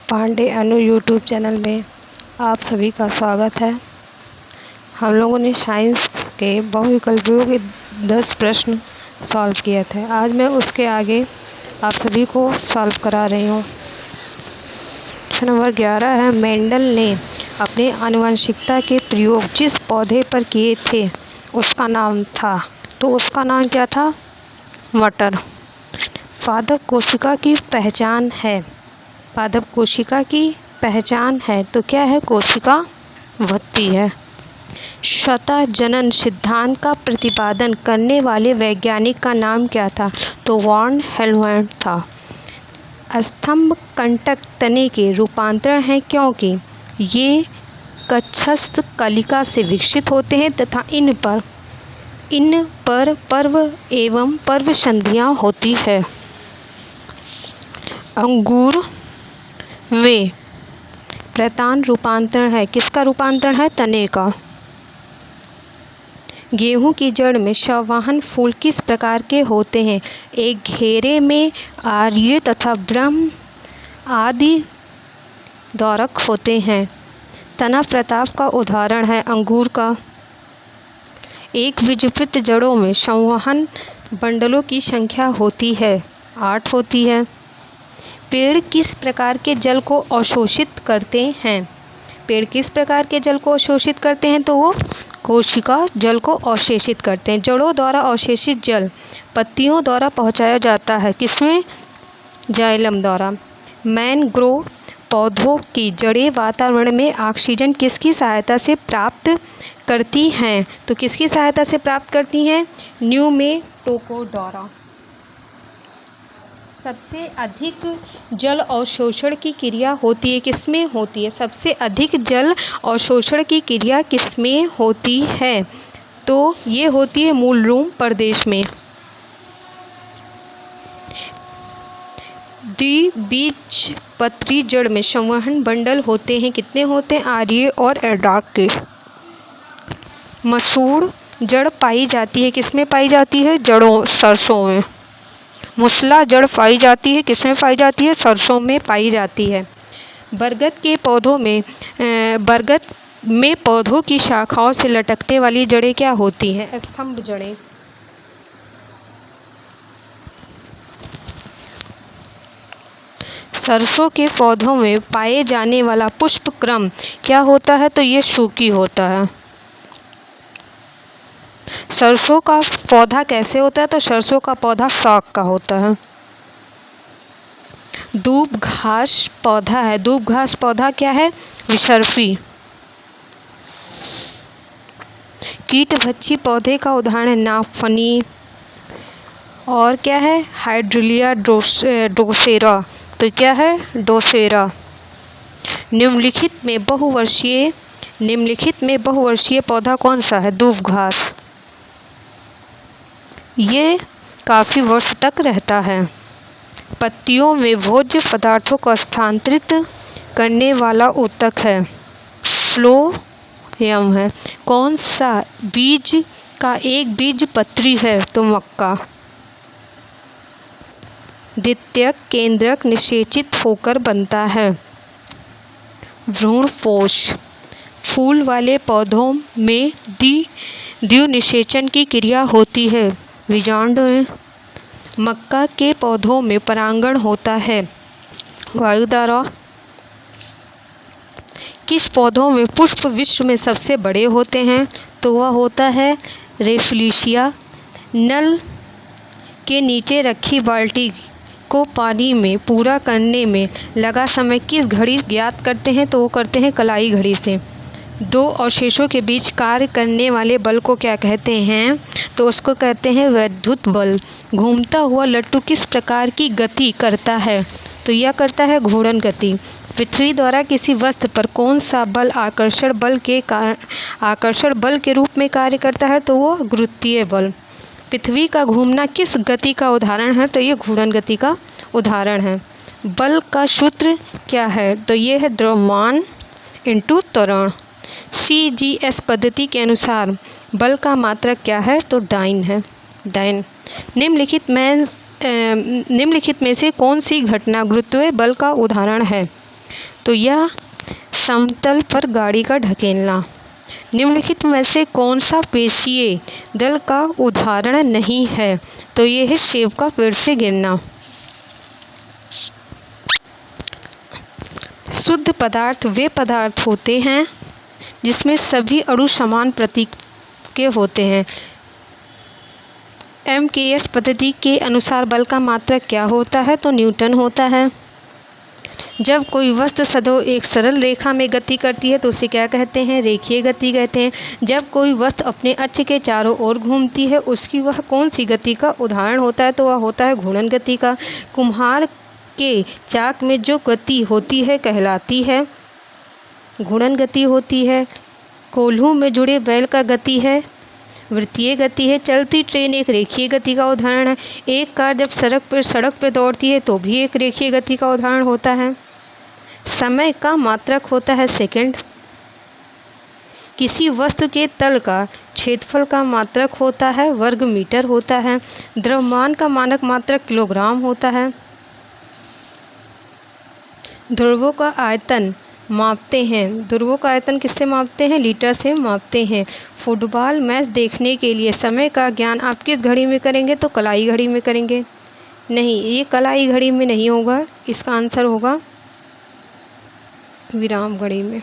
पांडे अनु YouTube channel में आप सभी का स्वागत है। हम लोगों ने साइंस के बहुविकल्पियों के 10 प्रश्न सॉल्व किए थे। आज मैं उसके आगे आप सभी को सॉल्व करा रही हूँ। प्रश्न नंबर 11 है, मेंडल ने अपने आनुवंशिकता के प्रयोग जिस पौधे पर किए थे उसका नाम था, तो उसका नाम क्या था? मटर। पादप कोशिका की पहचान है, पादप कोशिका की पहचान है तो क्या है? कोशिका वृत्ति है। स्वतः जनन सिद्धांत का प्रतिपादन करने वाले वैज्ञानिक का नाम क्या था? तो वॉन हेल्महोल्ट्ज था। स्तंभ कंटक तने के रूपांतरण हैं क्योंकि ये कक्षस्थ कलिका से विकसित होते हैं तथा इन पर पर्व एवं पर्व संधियां होती है। अंगूर में प्रतान रूपांतरण है, किसका रूपांतरण है? तने का। गेहूं की जड़ में संवहन फूल किस प्रकार के होते हैं? एक घेरे में आर्य तथा ब्रह्म आदि द्वारक होते हैं। तना प्रताप का उदाहरण है अंगूर का। एक बीजयुक्त जड़ों में संवहन बंडलों की संख्या होती है, 8 होती है। पेड़ किस प्रकार के जल को अवशोषित करते हैं? पेड़ किस प्रकार के जल को अवशोषित करते हैं? तो वो कोशिका जल को अवशोषित करते हैं। जड़ों द्वारा अवशोषित जल पत्तियों द्वारा पहुंचाया जाता है, किसमें? जाइलम द्वारा। मैनग्रोव पौधों की जड़ें वातावरण में ऑक्सीजन किसकी सहायता से प्राप्त करती हैं? तो किसकी सहायता से प्राप्त करती हैं? न्यूमेटोकोर द्वारा। सबसे अधिक जल अवशोषण की क्रिया होती है, किसमें होती है? सबसे अधिक जल अवशोषण की क्रिया किसमें होती है? तो ये होती है मूलरूप प्रदेश में। द्विबीजपत्री जड़ में संवहन बंडल होते हैं, कितने होते हैं? आर्य और एडाक के। मसूर जड़ पाई जाती है, किसमें पाई जाती है? जड़ों, सरसों में। मुसला जड़ पाई जाती है, किसमें पाई जाती है? सरसों में पाई जाती है। बरगद में पौधों की शाखाओं से लटकने वाली जड़ें क्या होती हैं? स्तंभ जड़ें। सरसों के पौधों में पाए जाने वाला पुष्प क्रम क्या होता है? तो ये सूकी होता है। सरसों का पौधा कैसे होता है? तो सरसों का पौधा शाख का होता है। दूब घास पौधा है, दूब घास पौधा क्या है? विसर्पी। कीटभक्षी पौधे का उदाहरण है नागफनी और क्या है? हाइड्रेलिया ड्रोसेरा। तो क्या है? ड्रोसेरा। निम्नलिखित में बहुवर्षीय पौधा कौन सा है? दूब घास। ये काफ़ी वर्ष तक रहता है। पत्तियों में भोज्य पदार्थों को स्थानांतरित करने वाला ऊतक है, फ्लोएम है। कौन सा बीज का एक बीजपत्री है? तो मक्का। द्वितीयक केंद्रक निषेचित होकर बनता है, भ्रूणपोष। फूल वाले पौधों में द्विनिषेचन की क्रिया होती है, बीजांड में। मक्का के पौधों में परागण होता है, वायु द्वारा। किस पौधों में पुष्प विश्व में सबसे बड़े होते हैं? तो वह होता है रेफलेशिया। नल के नीचे रखी बाल्टी को पानी में पूरा करने में लगा समय किस घड़ी ज्ञात करते हैं? तो वो करते हैं कलाई घड़ी से। दो अवशेषों के बीच कार्य करने वाले बल को क्या कहते हैं? तो उसको कहते हैं वैद्युत बल। घूमता हुआ लट्टू किस प्रकार की गति करता है? तो यह करता है घूर्णन गति। पृथ्वी द्वारा किसी वस्तु पर कौन सा बल आकर्षण बल के रूप में कार्य करता है? तो वो गुरुत्वीय बल। पृथ्वी का घूमना किस गति का उदाहरण है? तो ये घूर्णन गति का उदाहरण है। बल का सूत्र क्या है? तो ये है द्रव्यमान इंटू त्वरण। CGS पद्धति के अनुसार बल का मात्रक क्या है? तो डाइन है, डाइन। निम्नलिखित में से कौन सी घटना गुरुत्वीय बल का उदाहरण है? तो यह समतल पर गाड़ी का ढकेलना। निम्नलिखित में से कौन सा पेशीय दल का उदाहरण नहीं है? तो ये है सेब का पेड़ से गिरना। शुद्ध पदार्थ वे पदार्थ होते हैं जिसमें सभी अणु समान प्रतीक के होते हैं। MKS पद्धति के अनुसार बल का मात्रक क्या होता है? तो न्यूटन होता है। जब कोई वस्तु सदैव एक सरल रेखा में गति करती है तो उसे क्या कहते हैं? रेखीय गति कहते हैं। जब कोई वस्तु अपने अक्ष के चारों ओर घूमती है उसकी वह कौन सी गति का उदाहरण होता है? तो वह होता है घूर्णन गति का। कुम्हार के चाक में जो गति होती है कहलाती है घूर्णन गति होती है। कोल्हू में जुड़े बैल का गति है वृत्तीय गति है। चलती ट्रेन एक रेखीय गति का उदाहरण है। एक कार जब सड़क पर दौड़ती है तो भी एक रेखीय गति का उदाहरण होता है। समय का मात्रक होता है सेकंड। किसी वस्तु के तल का क्षेत्रफल का मात्रक होता है वर्ग मीटर होता है। द्रव्यमान का मानक मात्रक किलोग्राम होता है। ध्रुवों का आयतन मापते हैं। ध्रुवों का आयतन किससे मापते हैं? लीटर से मापते हैं। फुटबॉल मैच देखने के लिए समय का ज्ञान आप किस घड़ी में करेंगे? तो कलाई घड़ी में करेंगे। नहीं, ये कलाई घड़ी में नहीं होगा, इसका आंसर होगा विराम घड़ी में।